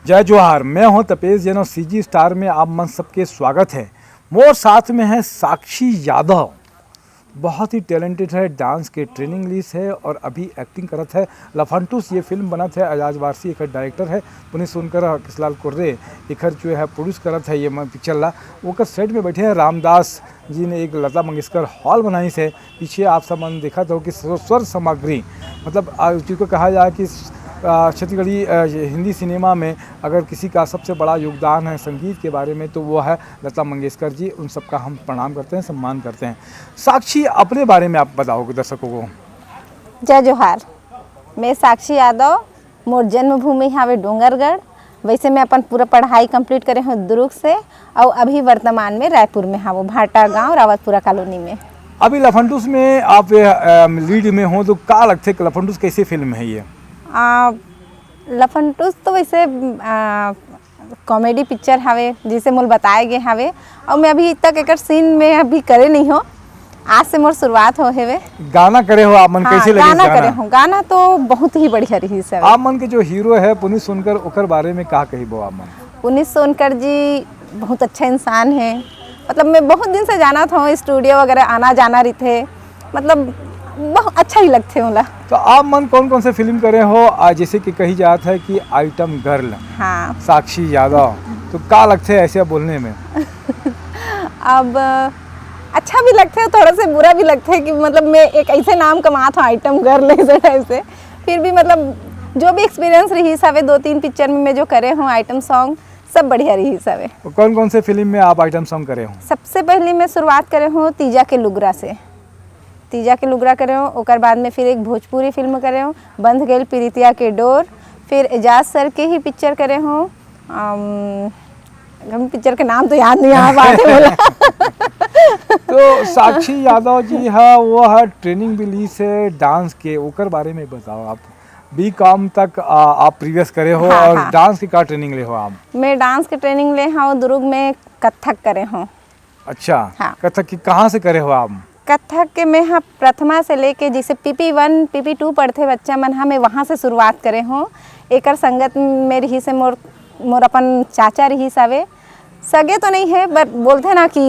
जय जोहार। मैं हूं तपेश जैन और सीजी स्टार में आप मन सबके स्वागत है। मोर साथ में है साक्षी यादव, बहुत ही टैलेंटेड है, डांस के ट्रेनिंग लीस है और अभी एक्टिंग करत है। लफंटूस ये फिल्म बनत है, आजाद वारसी एक डायरेक्टर है, पुनीत सोनकर किसलाल कुर्रे एक जो है प्रोड्यूस करत है ये पिक्चर ला। वो सेट में बैठे हैं रामदास जी ने एक लता मंगेशकर हॉल बनाई से। पीछे आप सब मन देखा तो कि स्वर सामग्री मतलब जिसको कहा जाए कि छत्तीसगढ़ी हिंदी सिनेमा में अगर किसी का सबसे बड़ा योगदान है संगीत के बारे में तो वो है लता मंगेशकर जी। उन सबका हम प्रणाम करते हैं, सम्मान करते हैं। साक्षी, अपने बारे में आप बताओगे दर्शकों को। जय जोहार। मैं साक्षी यादव, मोर जन्मभूमि हावे डोंगरगढ़। वैसे मैं अपन पूरा पढ़ाई कंप्लीट करे हूँ दुर्ग से और अभी वर्तमान में रायपुर में हावो, भाटा गांव रावतपुरा कॉलोनी में। अभी लफंटूस में आप लीड में हो तो का लगते लफंटूस कैसी फिल्म है ये? लफंटूस तो वैसे कॉमेडी पिक्चर हावे जिसे मोल बताए गए हावे और मैं अभी तक एक सीन में अभी करे नहीं हो। आज से मोर शुरुआत हो हेवे। गाना करे हो आप मन? हाँ, कैसे लगे गाना करे हो? गाना तो बहुत ही बढ़िया रही सब। आप मन के जो हीरो है पुनीत सोनकर, ओकर बारे में का कही बो आप मन? पुनीत सोनकर जी बहुत अच्छा इंसान है। मतलब मैं बहुत दिन से जाना था, स्टूडियो वगैरह आना जाना रही थे, मतलब बहुत अच्छा ही लगते होला। तो आप मन कौन कौन से फिल्म करे हो? जैसे कि कही जात है कि आइटम गर्ल, हाँ, साक्षी यादव, तो का लगते है ऐसे बोलने में? अब अच्छा भी लगता है, थोड़ा से बुरा भी लगता है कि मतलब मैं एक ऐसे नाम कमा था आइटम गर्ल ऐसे टाइप से। फिर भी मतलब जो भी एक्सपीरियंस रही सवे 2-3 पिक्चर में मैं जो करे हूँ आइटम सॉन्ग सब बढ़िया रही सवे। तो कौन कौन से फिल्म में आप आइटम सॉन्ग करे हो? सबसे पहले मैं शुरुआत करे हूँ तीजा के लुगरा से। तीजा के लुगरा करे हूँ, ओकर बाद में फिर एक भोजपुरी फिल्म करे हूँ, बंध गेल प्रीतिया के डोर। फिर एजाज सर के ही पिक्चर करे हूँ, पिक्चर के नाम तो याद नहीं आ पाते बोला। तो साक्षी यादव जी है वो है ट्रेनिंग भी ली से डांस के, ओकर बारे में बताओ। आप B.Com तक आप प्रीवियस करे हो। हाँ, और हाँ। डांस की क्या ट्रेनिंग ले हो आप? मैं डांस की ट्रेनिंग ले हूँ दुर्ग में, कथक करे हूँ। अच्छा, हाँ। कथक की कहाँ से करे हो आप? कथक के मैं हाँ प्रथमा से लेके जिसे PP1 PP2 पढ़ते बच्चा मन हाँ मैं वहाँ से शुरुआत करे हूँ। एकर संगत में रही से मोर अपन चाचा रही सावे, सगे तो नहीं है बट बोलते ना कि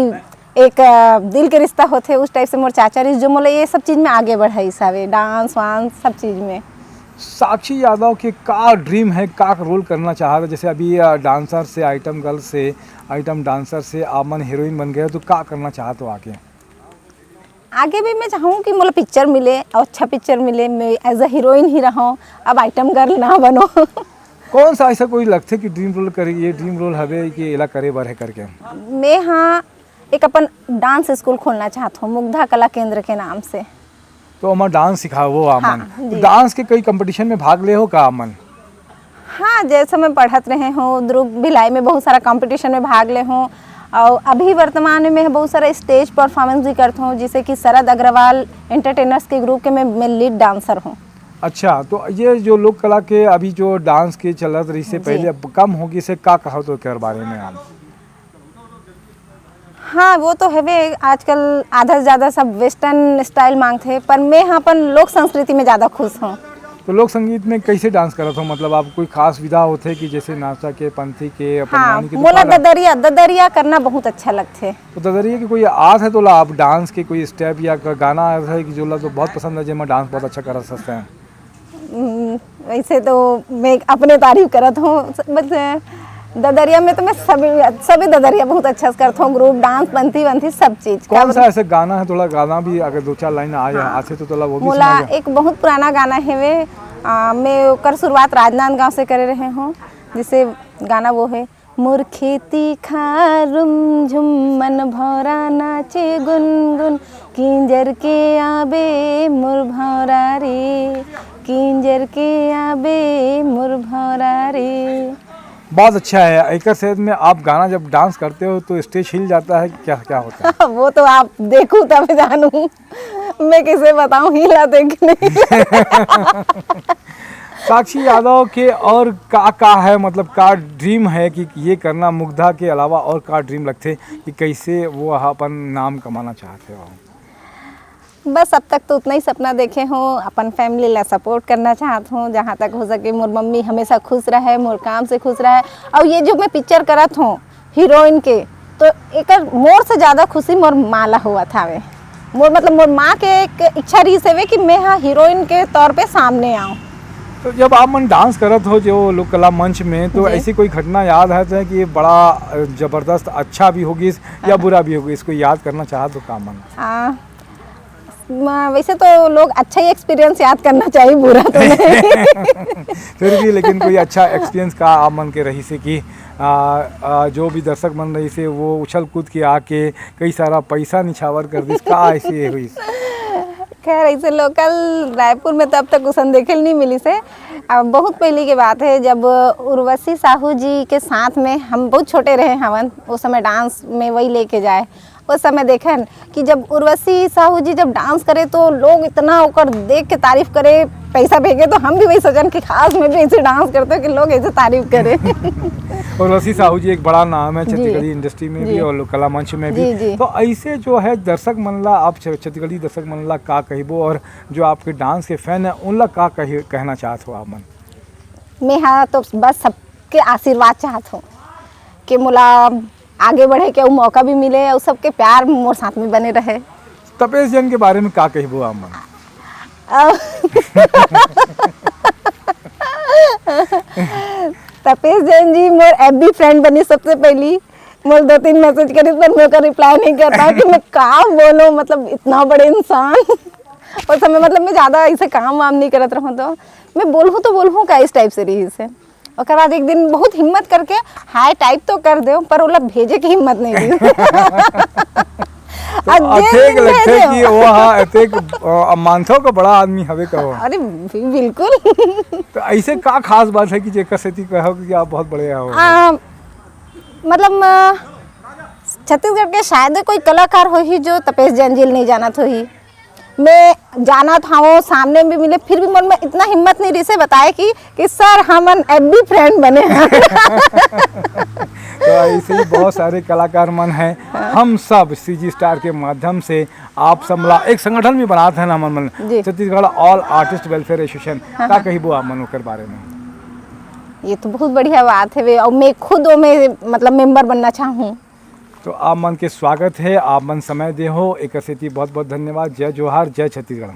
एक दिल के रिश्ता होते उस टाइप से मोर चाचा रही जो मोले ये सब चीज़ में आगे बढ़ाई सावे, डांस वांस सब चीज़ में। साक्षी यादव के का ड्रीम है, का रोल करना चाह रहे? जैसे अभी डांसर से, आइटम गर्ल से, आइटम डांसर से आप मन हीरोइन बन गए तो का करना चाहते हो आगे? आगे भी मैं चाहूँ कि मोला पिक्चर मिले और अच्छा पिक्चर मिले, मैं एज अ हीरोइन ही रहूँ, अब आइटम गर्ल ना बनो। कौन सा ऐसा कोई लगते कि ड्रीम रोल करे, ये ड्रीम रोल हवे कि एला करे बर है करके? मैं हाँ एक अपन डांस स्कूल खोलना चाहता हूँ, मुग्धा कला केंद्र के नाम से। तो अमन डांस सिखाओ आमन? हाँ, तो डांस के कई कंपटीशन में भाग ले हो का आमन? हाँ, जैसे मैं पढ़त रहे हूँ दुर्ग भिलाई में बहुत सारा कंपटीशन में भाग ले हूँ और अभी वर्तमान में मैं बहुत सारा स्टेज परफॉर्मेंस भी करता हूँ, जैसे कि शरद अग्रवाल एंटरटेनर्स के ग्रुप के मैं लीड डांसर हूँ। अच्छा, तो ये जो लोक कला के अभी जो डांस के चलत रही से पहले अब कम होगी से का कहो तो के बारे में आप? हाँ, वो तो है वे आजकल आधा से ज़्यादा सब वेस्टर्न स्टाइल मांगते हैं, पर मैं हाँ अपन लोक संस्कृति में ज़्यादा खुश हूँ। तो लोक संगीत में कैसे डांस करत हो? मतलब आप कोई खास विधा होते कि जैसे नाचा के, पंथी के, हाँ, के? मोला ददरिया करना बहुत अच्छा लगते है। तो ददरिया की कोई आद है तो ला आप डांस के कोई स्टेप या गाना है कि जो ला तो बहुत पसंद है जिसमें डांस बहुत अच्छा कर सकते हैं? वैसे तो मैं अपने तारीफ करत हूँ, बस ददरिया में तो मैं सभी ददरिया बहुत अच्छा करता हूँ, ग्रुप डांस पंथी सब चीज। कौन सा ऐसे गाना है, थोड़ा गाना भी अगर 2-4 लाइन आए तो थोड़ा वो भी मोला सुनाइए। एक बहुत पुराना गाना है वे, मैं ओकर शुरुआत राजनांदगांव से करे रहे हूँ, जिसे गाना वो है, मोर खेती खारुम झुम मन भौरा नाचे गुनगुन, किंजर के आबे मोर भौरा रे, किंजर के आबे मोर भौरा रे। बहुत अच्छा है। एक सेहत में आप गाना जब डांस करते हो तो स्टेज हिल जाता है, क्या क्या होता है? वो तो आप देखूं तब जानूं, मैं कैसे बताऊं हिला कि नहीं। साक्षी यादव के और का है, मतलब का ड्रीम है कि ये करना, मुग्धा के अलावा और का ड्रीम लगते कि कैसे वो अपन नाम कमाना चाहते हो? बस अब तक तो उतना ही सपना देखे हूँ, अपन फैमिली ला सपोर्ट करना चाहत हूँ जहाँ तक हो सके। मोर मम्मी हमेशा खुश रहे, मोर काम से खुश रहे। और ये जो मैं पिक्चर करत हूँ हीरोइन के, तो एक मोर से ज़्यादा खुशी मोर माँ ला हुआ था। वे मोर मतलब मोर माँ के एक इच्छा रही से वे कि मैं हाँ हीरोइन के तौर पे सामने आऊँ। तो जब आप मन डांस करत हो जो लोक कला मंच में, तो जी। ऐसी कोई घटना याद है तो कि ये बड़ा जबरदस्त अच्छा भी होगी या बुरा भी होगी, इसको याद करना चाहत हो का मन? वैसे तो लोग अच्छा ही एक्सपीरियंस याद करना चाहिए, बुरा तो नहीं। फिर भी लेकिन कोई अच्छा एक्सपीरियंस का आप मन के रही से कि जो भी दर्शक मन रही से वो उछल कूद के आके कई सारा पैसा निछावर कर दिस का ऐसे हुई? खैर ऐसे लोकल रायपुर में तो अब तक उसन देखे नहीं मिली से। अब बहुत पहले की बात है जब उर्वशी साहू जी के साथ में हम बहुत छोटे रहे हवन, उस समय डांस में वही लेके जाए। उस समय देखन कि जब उर्वशी साहू जी जब डांस करे तो लोग इतना होकर देख के तारीफ करे, पैसा भेजे, तो हम भी वही सोचन कि खास में भी ऐसे डांस करते हो कि लोग ऐसे तारीफ करें। उर्वशी साहू जी एक बड़ा नाम है जी। छत्तीसगढ़ी इंडस्ट्री में जी। भी और लोक कला मंच में भी। जी, जी। तो ऐसे जो है दर्शक मनला, आप छत्तीसगढ़ी दर्शक मनला का कहिबो, और जो आपके डांस के फैन है उनला का कहना चाहत हो आप मन? मैं हाँ तो बस सबके आशीर्वाद चाहत हूँ कि मोला आगे बढ़े के मौका भी मिले और सबके प्यार मोर साथ में बने रहे। तपेश जैन के बारे में का कहिबो आप मन? तपेश जैन जी मोर एफबी फ्रेंड बनी सबसे पहली। मोर 2-3 मैसेज करी पर मेरे को रिप्लाई नहीं करता कि मैं का बोलूं, मतलब इतना बड़े इंसान। उस समय मतलब मैं ज़्यादा ऐसे काम वाम नहीं करत रहूँ, तो मैं बोलूँ तो बोलूँ का इस टाइप से रही से। और बाद एक दिन बहुत हिम्मत करके हाय टाइप तो कर दो, पर ओला भेजे की हिम्मत नहीं दी। तो अथेक लगथे कि वो हाँ अथेक मानथो का बड़ा आदमी हवे कहो। अरे बिल्कुल। तो ऐसे का खास बात है कि जेकर सेती कहो कि आप बहुत बड़े हो? मतलब छत्तीसगढ़ के शायद कोई कलाकार हो ही जो तपेश जैन जी नहीं जाना हो ही। मैं जाना था वो सामने भी मिले, फिर भी मन में इतना हिम्मत नहीं रही से बताए कि सर हमन एफबी फ्रेंड बने हैं। तो ऐसे ही बहुत सारे कलाकार मन हैं। हम सब सीजी स्टार के माध्यम से आप समला एक संगठन भी बनाते हैं ना मन Chhattisgarh all artist welfare association का कहिबो आप मन ओकर बारे में? ये तो बहुत बढ़िया बात है वे, और मैं खुद में मतलब मेंबर बनना चाहूँ। तो आप मन के स्वागत है, आप मन समय दे हो एक सेती बहुत बहुत धन्यवाद। जय जोहार, जय छत्तीसगढ़।